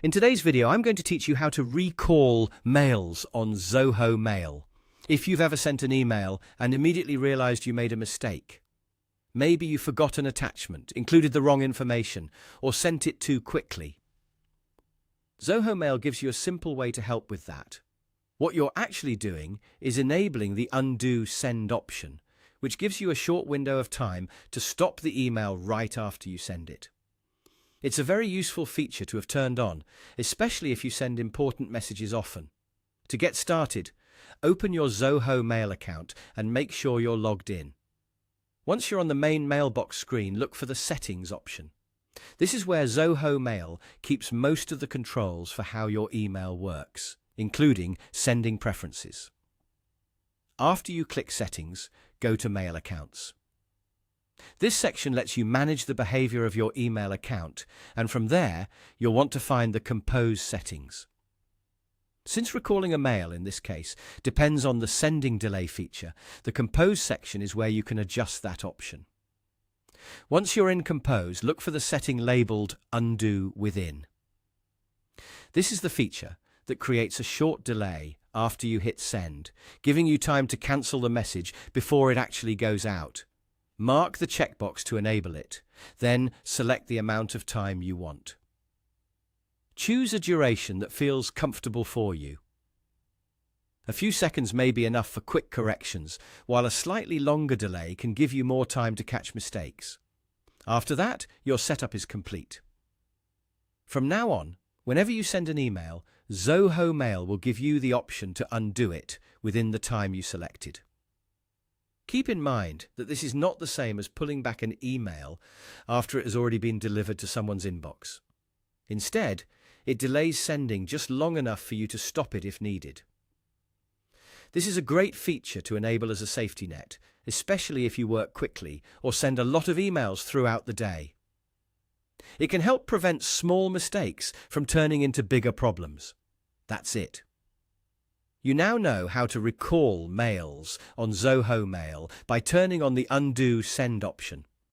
In today's video, I'm going to teach you how to recall mails on Zoho Mail. If you've ever sent an email and immediately realized you made a mistake, maybe you forgot an attachment, included the wrong information, or sent it too quickly. Zoho Mail gives you a simple way to help with that. What you're actually doing is enabling the undo send option, which gives you a short window of time to stop the email right after you send it. It's a very useful feature to have turned on, especially if you send important messages often. To get started, open your Zoho Mail account and make sure you're logged in. Once you're on the main mailbox screen, look for the Settings option. This is where Zoho Mail keeps most of the controls for how your email works, including sending preferences. After you click Settings, go to Mail Accounts. This section lets you manage the behavior of your email account, and from there, you'll want to find the Compose settings. Since recalling a mail, in this case, depends on the sending delay feature, the Compose section is where you can adjust that option. Once you're in Compose, look for the setting labeled Undo Within. This is the feature that creates a short delay after you hit send, giving you time to cancel the message before it actually goes out. Mark the checkbox to enable it, then select the amount of time you want. Choose a duration that feels comfortable for you. A few seconds may be enough for quick corrections, while a slightly longer delay can give you more time to catch mistakes. After that, your setup is complete. From now on, whenever you send an email, Zoho Mail will give you the option to undo it within the time you selected. Keep in mind that this is not the same as pulling back an email after it has already been delivered to someone's inbox. Instead, it delays sending just long enough for you to stop it if needed. This is a great feature to enable as a safety net, especially if you work quickly or send a lot of emails throughout the day. It can help prevent small mistakes from turning into bigger problems. That's it. You now know how to recall mails on Zoho Mail by turning on the Undo Send option.